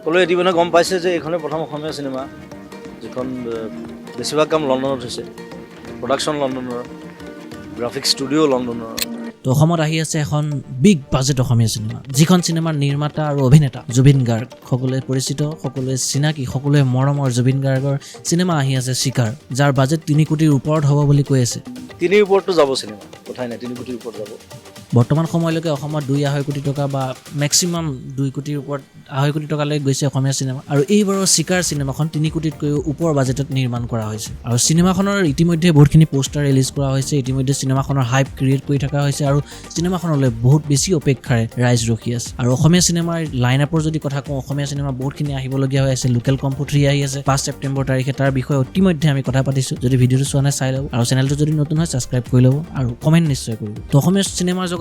সকলোৱে ইতিমধ্যে গম পাইছে যে এইখনে প্ৰথম অসমীয়া চিনেমা যিখন বেছিভাগ কাম লণ্ডনত হৈছে, প্ৰডাকশ্যন লণ্ডনৰ, গ্ৰাফিক্স ষ্টুডিঅ' লণ্ডনৰ। তো অসমত আহি আছে এখন বিগ বাজেট অসমীয়া চিনেমা, যিখন চিনেমাৰ নিৰ্মাতা আৰু অভিনেতা জুবিন গাৰ্গ, সকলোৱে পৰিচিত, সকলোৱে চিনাকি, সকলোৱে মৰমৰ জুবিন গাৰ্গৰ চিনেমা আহি আছে চিকাৰ, যাৰ বাজেট 3 কোটিৰ ওপৰত হ'ব বুলি কৈ আছে। 3 ওপৰতো যাব চিনেমা, কথাই নাই, 3 কোটিৰ ওপৰত যাব। বৰ্তমান সময়লৈকে অসমত 2-2.5 কোটি টকা বা মেক্সিমাম 2 কোটিৰ ওপৰত 2.5 কোটি টকালৈ গৈছে অসমীয়া চিনেমা। আৰু এইবাৰৰ চিকাৰ চিনেমাখন 3 কোটিতকৈও ওপৰ বাজেটত নিৰ্মাণ কৰা হৈছে। আৰু চিনেমাখনৰ ইতিমধ্যে বহুতখিনি পোষ্টাৰ ৰিলিজ কৰা হৈছে, ইতিমধ্যে চিনেমাখনৰ হাইপ ক্ৰিয়েট কৰি থকা হৈছে আৰু চিনেমাখনলৈ বহুত বেছি অপেক্ষাৰে ৰাইজ ৰখি আছে। আৰু অসমীয়া চিনেমাৰ লাইন আপৰ যদি কথা কওঁ, অসমীয়া চিনেমা বহুতখিনি আহিবলগীয়া হৈ আছে। লোকেল কম্ফু 3 আহি আছে 5 ছেপ্টেম্বৰ তাৰিখে, তাৰ বিষয়ে ইতিমধ্যে আমি কথা পাতিছোঁ। যদি ভিডিঅ'টো চোৱা নাই চাই ল'ব, আৰু চেনেলটো যদি নতুন হয় ছাবস্ক্ৰাইব কৰি ল'ব আৰু কমেণ্ট নিশ্চয় কৰিব। তো অসমীয়া চিনেমাৰ জগতত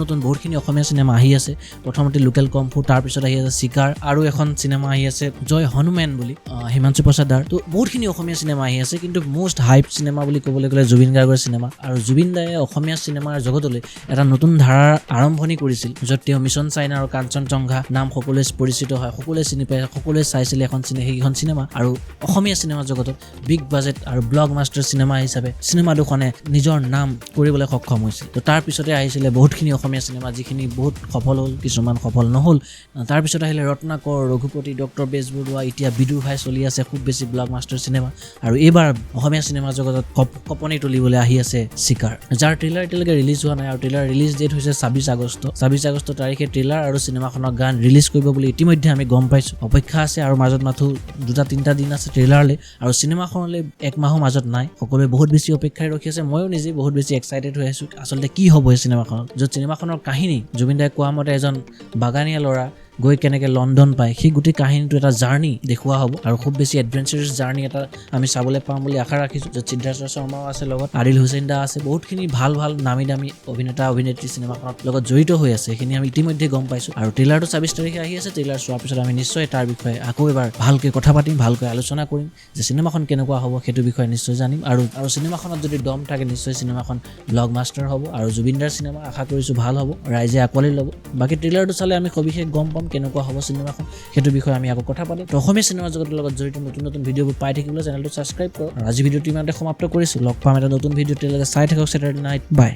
নতুন বহুতখিনি অসমীয়া চিনেমা আহি আছে। প্ৰথমতে লোকেল কম্ফু, তাৰপিছত আহি আছে চিকাৰ, আৰু এখন চিনেমা আহি আছে জয় হনুমান বুলি হিমাংশু প্ৰসাদ দাৰ। তো বহুতখিনি অসমীয়া চিনেমা আহি আছে, কিন্তু মষ্ট হাইপ চিনেমা বুলি ক'বলৈ গ'লে জুবিন গাৰ্গৰ চিনেমা। আৰু জুবিন দায়ে অসমীয়া চিনেমাৰ জগতলৈ এটা নতুন ধাৰাৰ আৰম্ভণি কৰিছিল, য'ত তেওঁ মিছন চাইনা আৰু কাঞ্চনজংঘা নাম সকলোৱে পৰিচিত হয়, সকলোৱে চিনি পায়, সকলোৱে চাইছিলে সেইখন চিনেমা। আৰু অসমীয়া চিনেমা জগতত বিগ বাজেট আৰু ব্লকবাষ্টাৰ চিনেমা হিচাপে চিনেমা দুখনে নিজৰ নাম কৰিবলৈ সক্ষম হৈছিল। তো তাৰ পিছতে আহিছিলে বহুতখিনি অসমীয়া চিনেমা, যিখিনি বহুত সফল হ'ল, কিছুমান সফল নহ'ল। তাৰপিছত আহিলে ৰত্নাকৰ, ৰঘুপতি, ডক্টৰ বেজবৰুৱা, এতিয়া বিদুৰ ভাই চলি আছে খুব বেছি ব্লকবাষ্টাৰ চিনেমা। আৰু এইবাৰ অসমীয়া চিনেমা জগতত কপনি তুলিবলৈ আহি আছে চিকাৰ, যাৰ ট্ৰেইলাৰ এতিয়ালৈকে ৰিলিজ হোৱা নাই। আৰু ট্ৰেইলাৰ ৰিলিজ ডেট হৈছে 26 আগষ্ট। 26 আগষ্ট তাৰিখে ট্ৰেইলাৰ আৰু চিনেমাখনৰ গান ৰিলিজ কৰিব বুলি ইতিমধ্যে আমি গম পাইছোঁ। অপেক্ষা আছে আৰু মাজত মাথো 2-3টা দিন আছে ট্ৰেইলাৰলৈ, আৰু চিনেমাখনলৈ 1 মাহো মাজত নাই। সকলোৱে বহুত বেছি অপেক্ষাৰে ৰখি আছে, ময়ো নিজে বহুত বেছি এক্সাইটেড হৈ আছোঁ আচলতে কি হ'ব এই চিনেমাখনত। য'ত চিনেমাখনৰ কাহিনী জুবিন দাই কোৱা মতে এজন বাগানীয়া ল'ৰা গৈ কেনেকৈ লণ্ডন পায়, সেই গোটেই কাহিনীটো এটা জাৰ্ণি দেখুওৱা হ'ব, আৰু খুব বেছি এডভেঞ্চাৰাছ জাৰ্ণি এটা আমি চাবলৈ পাম বুলি আশা ৰাখিছোঁ। য'ত সিদ্ধাৰ্থ শৰ্মাও আছে, লগত আদিল হুছেইন দা আছে, বহুতখিনি ভাল নামী দামী অভিনেতা অভিনেত্ৰী চিনেমাখনৰ লগত জড়িত হৈ আছে, সেইখিনি আমি ইতিমধ্যে গম পাইছোঁ। আৰু ট্ৰেইলাৰটো 26 তাৰিখে আহি আছে। ট্ৰেইলাৰ চোৱাৰ পিছত আমি নিশ্চয় তাৰ বিষয়ে আকৌ এবাৰ ভালকৈ কথা পাতিম, ভালকৈ আলোচনা কৰিম যে চিনেমাখন কেনেকুৱা হ'ব, সেইটো বিষয়ে নিশ্চয় জানিম। আৰু চিনেমাখনত যদি দম থাকে, নিশ্চয় চিনেমাখন ব্লকবাষ্টাৰ হ'ব। আৰু জুবিন দাৰ চিনেমা আশা কৰিছোঁ ভাল হ'ব, ৰাইজে আঁকোৱালি ল'ব। বাকী ট্ৰেইলাৰটো চালে আমি সবিশেষ গম পাম কেনেকুৱা হ'ব চিনেমাখন, সেইটো বিষয়ে আমি আকৌ কথা পাতিম। তো অসমীয়া চিনেমা জগতৰ লগত জড়িত নতুন ভিডিঅ'বোৰ পাই থাকিবলৈ চেনেলটো ছাবস্ক্ৰাইব কৰক। আজি ভিডিঅ'টো ইমানতে সমাপ্ত কৰিছোঁ। লগ পাম এটা নতুন ভিডিঅ', তেতিয়ালৈকে চাই থাকক চেটাৰডে নাইট। বাই।